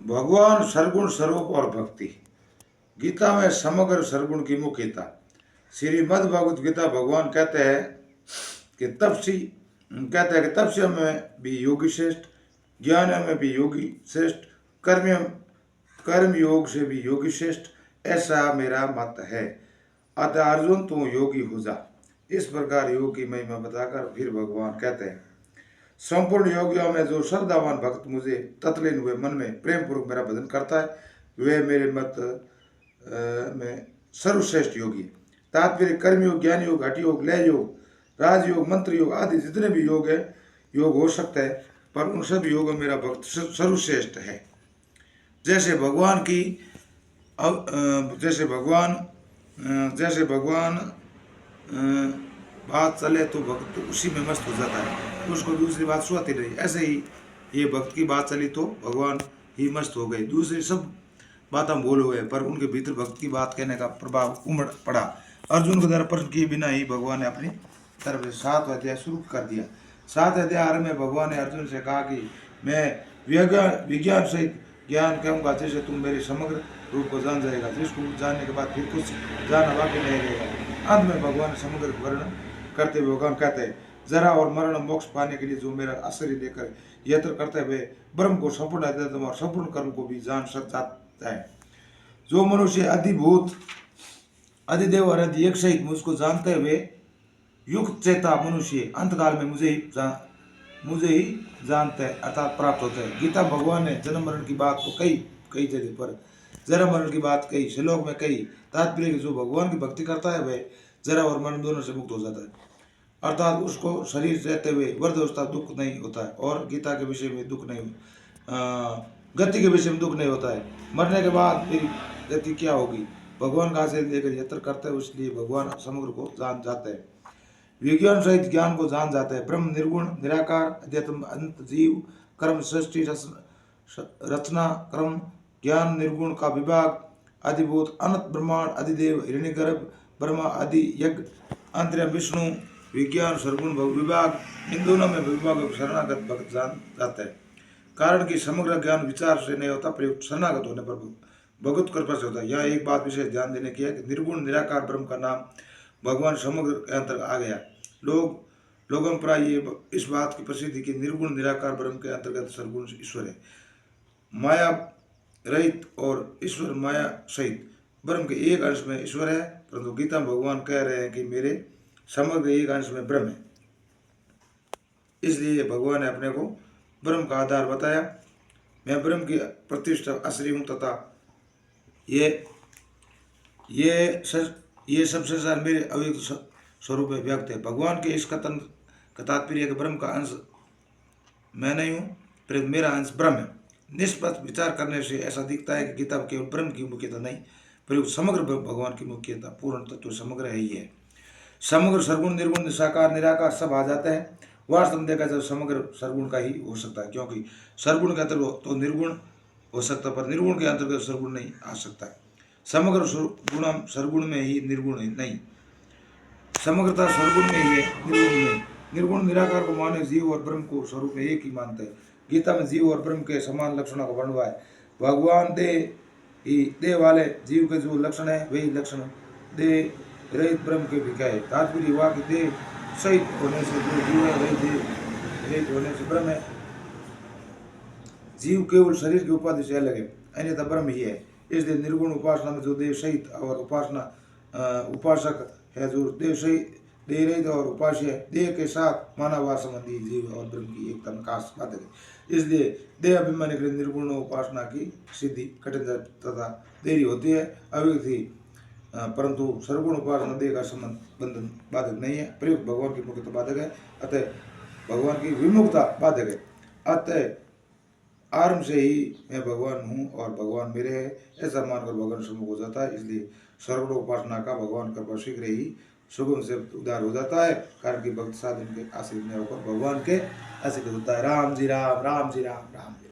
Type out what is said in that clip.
भगवान सर्वगुण स्वरूप और भक्ति। गीता में समग्र सर्वगुण की मुख्यता। श्रीमद् भगवत गीता भगवान कहते हैं कि तपस्या में भी योगी श्रेष्ठ, ज्ञान में भी योगी श्रेष्ठ, कर्म कर्म योग से भी योगी श्रेष्ठ, ऐसा मेरा मत है। अतः अर्जुन तू योगी हो जा। इस प्रकार योग की महिमा बताकर फिर भगवान कहते हैं, संपूर्ण योगियों में जो श्रद्धावान भक्त मुझे तत्लीन हुए मन में प्रेम पूर्वक मेरा भजन करता है, वे मेरे मत में सर्वश्रेष्ठ योगी। तात्पर्य कर्म योग, ज्ञान योग, हठ योग, लय योग, राजयोग, मंत्र योग आदि जितने भी योग है, योग हो सकता है, पर उन सब योगों में मेरा भक्त सर्वश्रेष्ठ है। जैसे भगवान की जैसे भगवान बात चले तो भक्त उसी में मस्त हो जाता है, तो उसको दूसरी बात सुहाती नहीं। ऐसे ही ये भक्त की बात चली तो भगवान ही मस्त हो गए, दूसरी सब बात हम भूल हुए, पर उनके भीतर भक्त की बात कहने का प्रभाव उमड़ पड़ा। अर्जुन को द्वारा प्रश्न किए बिना ही भगवान ने अपनी तरफ से 7 अध्याय शुरू कर दिया। 7 अध्याय में भगवान ने अर्जुन से कहा कि मैं विज्ञान सहित ज्ञान कहूँगा, जैसे तुम मेरे समग्र रूप को जान जाएगा, जिसको जानने के बाद फिर कुछ जानना बाकी नहीं रहेगा। अंत में भगवान समग्र वर्णन करते हुए भगवान कहते हैं, जरा और मरण मोक्ष पाने के लिए जो मेरा आश्रय लेकर यत्न करते हुए ब्रह्म को संपूर्ण अध्यात्म और संपूर्ण कर्म को भी जान सकता है, जो मनुष्य अधिभूत अधिदेव और अधि एक सहित मुझको जानते हुए युक्त चेता मनुष्य अंतकाल में मुझे ही जानते हैं अर्थात प्राप्त होते हैं। गीता भगवान ने जन्म मरण की बात को कई जगह पर जन्म मरण की बात कही, श्लोक में कही। तात्पर्य जो भगवान की भक्ति करता है वह जरा और मरण दोनों से मुक्त हो जाता है, अर्थात उसको शरीर रहते हुए वृद्धावस्था दुख नहीं होता है, और गीता के विषय में दुख नहीं, गति के विषय में दुख नहीं होता है। मरने के बाद मेरी गति क्या होगी, भगवान का आश्रय लेकर यत्न करते हैं, इसलिए भगवान समग्र को जान जाते हैं, विज्ञान सहित ज्ञान को जान जाते हैं। ब्रह्म निर्गुण निराकार अध्यात्म अनंत जीव कर्म सृष्टि रचना क्रम ज्ञान निर्गुण का विभाग अधिभूत अनंत ब्रह्मांड अधिदेव हिरण्यगर्भ ब्रह्मा आदि यज्ञ अंतर्याम विष्णु विज्ञान सर्वगुण विभाग, इन दोनों में विभाग शरणागत भक्त जान जाता है। कारण कि समग्र ज्ञान विचार से नहीं होता, प्रयुक्त शरणागत होने पर भगवत कृपा से होता है। यह एक बात विशेष ध्यान देने की है कि निर्गुण निराकार ब्रह्म का नाम भगवान समग्र के अंतर्गत आ गया। लोगों में प्राय ये इस बात की प्रसिद्धि कि निर्गुण निराकार ब्रह्म के अंतर्गत सर्वगुण ईश्वर है, माया रहित और ईश्वर माया सहित ब्रह्म के एक अंश में ईश्वर है। परंतु गीता में भगवान कह रहे हैं कि मेरे समग्र एक अंश में ब्रह्म है, इसलिए भगवान ने अपने को ब्रह्म का आधार बताया। मैं ब्रह्म की प्रतिष्ठा आश्रय हूँ तथा ये सब संसार मेरे अव्यक्त स्वरूप में व्यक्त है। भगवान के इस कथन का तात्पर्य कि ब्रह्म का अंश मैं नहीं हूँ, पर मेरा अंश ब्रह्म है। निष्पक्ष विचार करने से ऐसा दिखता है कि गीता में केवल ब्रह्म की मुख्यता नहीं, पर समग्र भगवान की मुख्यता पूर्ण तत्व समग्र ही है। समग्र सर्वगुण निर्गुण साकार निराकार सब आ जाता है। वास्तव में देखा जाए समग्र सर्वगुण का ही हो सकता है, क्योंकि सर्वगुण के अंतर्गत तो निर्गुण हो सकता है, पर निर्गुण के अंतर्गत सर्वगुण नहीं आ सकता है। समग्र गुण सर्वगुण में ही निर्गुण नहीं, समग्रता सर्वगुण में ही है, निर्गुण में। निर्गुण निराकार को माने जीव और ब्रह्म को स्वरूप में एक ही मानते हैं। गीता में जीव और ब्रह्म के समान लक्षणों का वर्णन है। भगवान देह वाले जीव के जो लक्षण है वही लक्षण देह रहित ब्रह्म के भी है। तात्पर्य हुआ कि देह सहित होने से जो जीव है वही देह रहित होने से ब्रह्म है। जीव केवल शरीर की उपाधि से अलग है, अन्यथा ब्रह्म ही है। इसलिए निर्गुण उपासना में जो देह सहित और उपासक है, जो देह सहित देह रहित और उपास्य है, देह के साथ मानव संबंधी जीव और ब्रह्म की एकता में खास बात है। इसलिए देह अभिमानी के निर्गुण उपासना की सिद्धि कठिन तथा देरी होती है, अव्यक्त ही, परंतु सर्वगुण उपासना देह का संबंध बंधन बाधक नहीं है। प्रयुक्त भगवान की मुख्यता बाधक है, अतः भगवान की विमुखता बाधक है। अतः आरंभ से ही मैं भगवान हूँ और भगवान मेरे है, ऐसा मानकर भगवान सम्मुख हो जाता है। इसलिए सर्वगुण उपासना का भगवान का शीघ्र ही सुगम से उद्धार हो जाता है, कारण कि भक्त साधन के आश्रित में होकर भगवान के आश्रित होता है। राम जी राम, राम जी राम, राम जी राम।